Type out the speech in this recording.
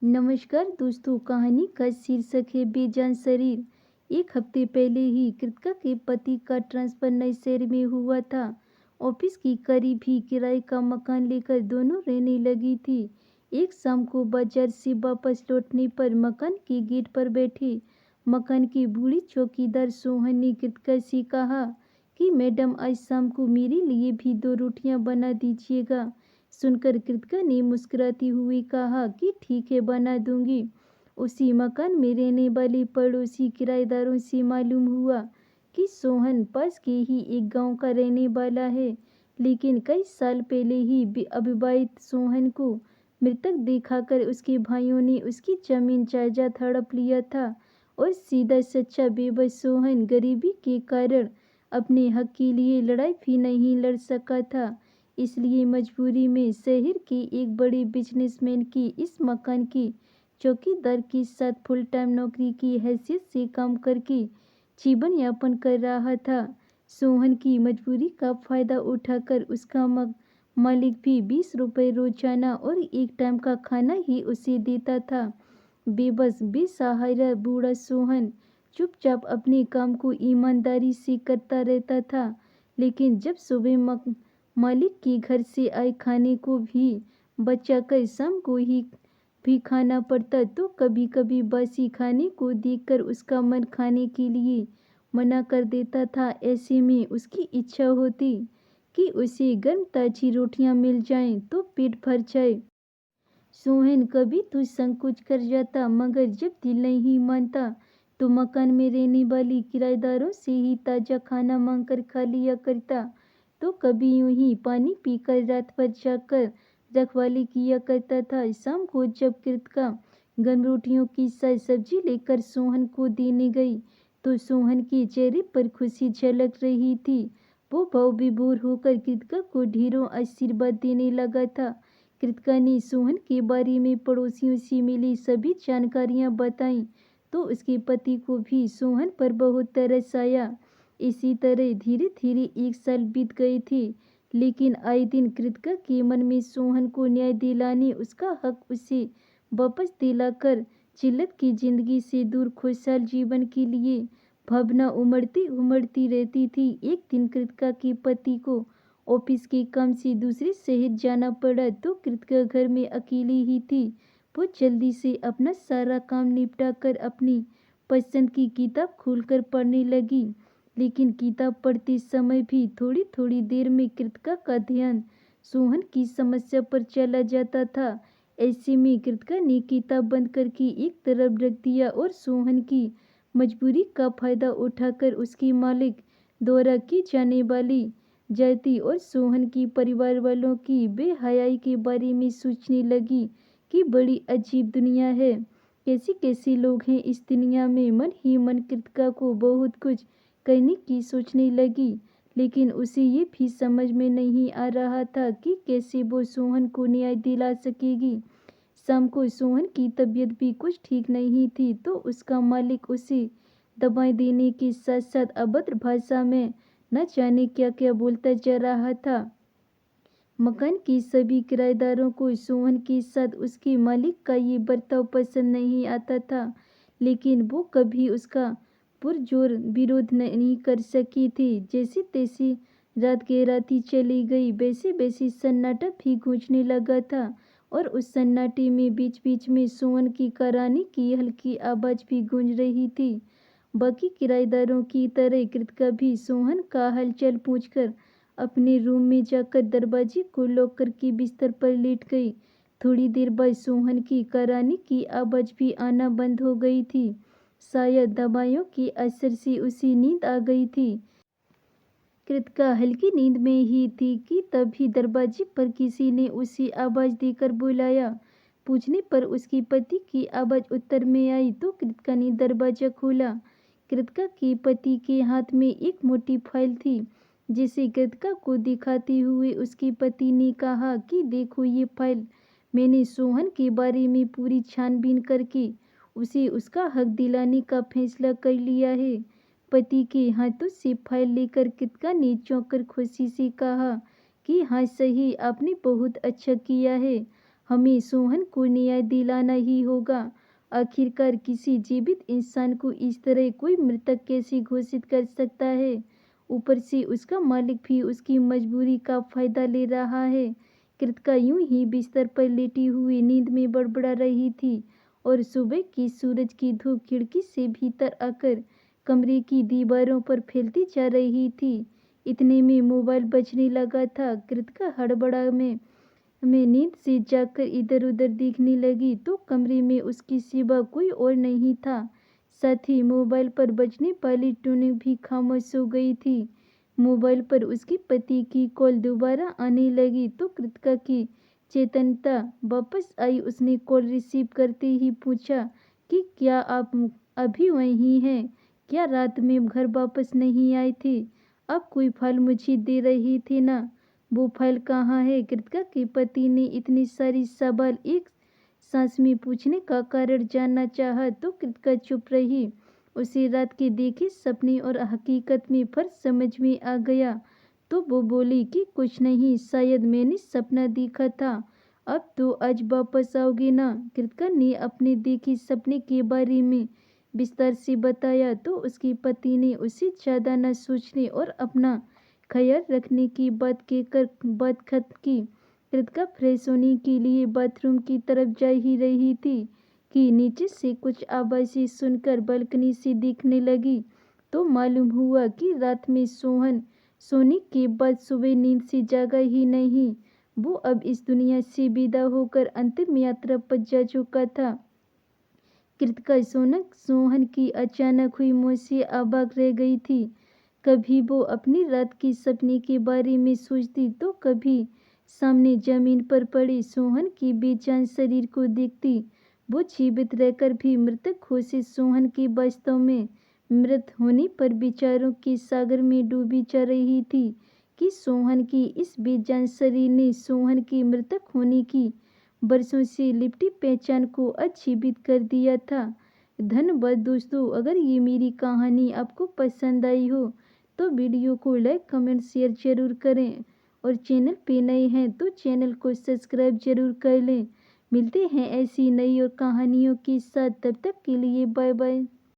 नमस्कार दोस्तों, कहानी का शीर्षक है बेजान शरीर। एक हफ्ते पहले ही कृतिका के पति का ट्रांसफर नए शहर में हुआ था। ऑफिस की करीब ही किराए का मकान लेकर दोनों रहने लगी थी। एक शाम को बाजार से वापस लौटने पर मकान के गेट पर बैठे मकान की बूढ़ी चौकीदार सोहन ने कृतिका से कहा कि मैडम, आज शाम को मेरे लिए भी 2 रोटियां बना दीजिएगा। सुनकर कृतिका ने मुस्कुराती हुई कहा कि ठीक है, बना दूंगी। उसी मकान में रहने वाले पड़ोसी किराएदारों से मालूम हुआ कि सोहन पास के ही एक गांव का रहने वाला है, लेकिन कई साल पहले ही अविवाहित सोहन को मृतक दिखाकर उसके भाइयों ने उसकी जमीन जायदाद हड़प लिया था और सीधा सच्चा बेबस सोहन गरीबी के कारण अपने हक के लिए लड़ाई भी नहीं लड़ सका था। इसलिए मजबूरी में शहर के एक बड़े बिजनेसमैन की इस मकान की चौकीदार के साथ फुल टाइम नौकरी की हैसियत से काम करके जीवन यापन कर रहा था। सोहन की मजबूरी का फायदा उठाकर उसका मालिक भी 20 रुपये रोजाना और एक टाइम का खाना ही उसे देता था। बेबस बेसहारा बूढ़ा सोहन चुपचाप अपने काम को ईमानदारी से करता रहता था, लेकिन जब सुबह मालिक के घर से आए खाने को भी बचाकर शाम को ही भी खाना पड़ता, तो कभी कभी बासी खाने को देखकर उसका मन खाने के लिए मना कर देता था। ऐसे में उसकी इच्छा होती कि उसे गर्म ताजी रोटियां मिल जाएं तो पेट भर जाए। सोहन कभी तो संकोच कर जाता, मगर जब दिल नहीं मानता तो मकान में रहने वाली किराएदारों से ही ताजा खाना मांगकर खा लिया करता। तो कभी यूं ही पानी पीकर रात भर जाकर रखवाली किया करता था। शाम को जब कृतिका गर्म रोटियों की साथ सब्जी लेकर सोहन को देने गई तो सोहन के चेहरे पर खुशी झलक रही थी। वो भाव विभोर होकर कृतिका को ढेरों आशीर्वाद देने लगा था। कृतिका ने सोहन के बारे में पड़ोसियों से मिली सभी जानकारियां बताईं तो उसके पति को भी सोहन पर बहुत तरस आया। इसी तरह धीरे धीरे 1 साल बीत गए थे, लेकिन आए दिन कृतिका के मन में सोहन को न्याय दिलाने, उसका हक उसे वापस दिलाकर जिल्लत की जिंदगी से दूर खुशहाल जीवन के लिए भावना उमड़ती उमड़ती रहती थी। एक दिन कृतिका के पति को ऑफिस के काम से दूसरे शहर जाना पड़ा तो कृतिका घर में अकेली ही थी। वो जल्दी से अपना सारा काम निपटा कर अपनी पसंद की किताब खोलकर पढ़ने लगी, लेकिन किताब पढ़ते समय भी थोड़ी थोड़ी देर में कृतिका का ध्यान सोहन की समस्या पर चला जाता था। ऐसे में कृतिका ने किताब बंद करके एक तरफ रख दिया और सोहन की मजबूरी का फायदा उठाकर उसके मालिक द्वारा की जाने वाली जाती और सोहन की परिवार वालों की बेहयाई के बारे में सोचने लगी कि बड़ी अजीब दुनिया है। कैसे कैसे लोग हैं इस दुनिया में। मन ही मन कृतिका को बहुत कुछ करने की सोचने लगी, लेकिन उसे ये भी समझ में नहीं आ रहा था कि कैसे वो सोहन को न्याय दिला सकेगी। शाम को सोहन की तबीयत भी कुछ ठीक नहीं थी तो उसका मालिक उसे दवाएं देने के साथ साथ अभद्र भाषा में न जाने क्या क्या बोलता जा रहा था। मकान के सभी किराएदारों को सोहन के साथ उसके मालिक का ये बर्ताव पसंद नहीं आता था, लेकिन वो कभी उसका पुरजोर विरोध नहीं कर सके थे। जैसे तैसे रात गहराती चली गई, वैसे वैसे सन्नाटा भी गूंजने लगा था और उस सन्नाटे में बीच बीच में सोहन की कराने की हल्की आवाज भी गूंज रही थी। बाकी किराएदारों की तरह कृतिका भी सोहन का हालचाल पूछकर अपने रूम में जाकर दरवाजे को लॉक करके बिस्तर पर लेट गई। थोड़ी देर बाद सोहन की कराने की आवाज भी आना बंद हो गई थी। शायद दवाइयों के असर से उसे नींद आ गई थी। कृतिका हल्की नींद में ही थी कि तभी दरवाजे पर किसी ने उसे आवाज देकर बुलाया। पूछने पर उसके पति की आवाज उत्तर में आई तो कृतिका ने दरवाजा खोला। कृतिका के पति के हाथ में एक मोटी फाइल थी, जिसे कृतिका को दिखाते हुए उसके पति ने कहा कि देखो, ये फाइल मैंने सोहन के बारे में पूरी छानबीन करके उसे उसका हक दिलाने का फैसला कर लिया है। पति के हाथों से फाइल लेकर कृतिका ने चौंक कर खुशी से कहा कि हाँ, सही, आपने बहुत अच्छा किया है। हमें सोहन को न्याय दिलाना ही होगा। आखिरकार किसी जीवित इंसान को इस तरह कोई मृतक कैसे घोषित कर सकता है? ऊपर से उसका मालिक भी उसकी मजबूरी का फायदा ले रहा है। कृतिका यूं ही बिस्तर पर लेटी हुई नींद में बड़बड़ा रही थी और सुबह की सूरज की धूप खिड़की से भीतर आकर कमरे की दीवारों पर फैलती जा रही थी। इतने में मोबाइल बजने लगा था। कृतिका हड़बड़ा में नींद से जागकर इधर उधर देखने लगी तो कमरे में उसके सिवा कोई और नहीं था। साथ ही मोबाइल पर बजने वाली टूनिंग भी खामोश हो गई थी। मोबाइल पर उसके पति की कॉल दोबारा आने लगी तो कृतिका की चेतनता वापस आई। उसने कॉल रिसीव करते ही पूछा कि क्या आप अभी वहीं हैं? क्या रात में घर वापस नहीं आए थे? आप कोई फाइल मुझे दे रहे थे ना? वो फाइल कहाँ है? कृतिका के पति ने इतनी सारी सवाल एक सांस में पूछने का कारण जानना चाहा तो कृतिका चुप रही। उसे रात के देखे सपने और हकीकत में फर्क समझ में आ गया तो वो बोली कि कुछ नहीं, शायद मैंने सपना देखा था। अब तो आज वापस आओगे ना? कृतिका ने अपने देखे सपने के बारे में विस्तार से बताया तो उसके पति ने उसे ज़्यादा न सोचने और अपना ख्याल रखने की बात कहकर बात खत्म की। कृतिका फ्रेश होने के लिए बाथरूम की तरफ जा ही रही थी कि नीचे से कुछ आवाज़ें सुनकर बालकनी से देखने लगी तो मालूम हुआ कि रात में सोहन सोने के बाद सुबह नींद से जागा ही नहीं। वो अब इस दुनिया से विदा होकर अंतिम यात्रा पर जा चुका था। कृतिका सोहन की अचानक हुई मौत से अवाक रह गई थी। कभी वो अपनी रात के सपने के बारे में सोचती तो कभी सामने जमीन पर पड़े सोहन के बेजान शरीर को देखती। वो जीवित रहकर भी मृतक घोषित सोहन के वास्तव में मृत होने पर विचारों के सागर में डूबी जा रही थी कि सोहन की इस बेजान शरीर ने सोहन के मृतक होने की वर्षों से लिपटी पहचान को अजीवित कर दिया था। धन्यवाद दोस्तों। अगर ये मेरी कहानी आपको पसंद आई हो तो वीडियो को लाइक कमेंट शेयर जरूर करें और चैनल पे नए हैं तो चैनल को सब्सक्राइब जरूर कर लें। मिलते हैं ऐसी नई और कहानियों के साथ, तब तक के लिए बाय बाय।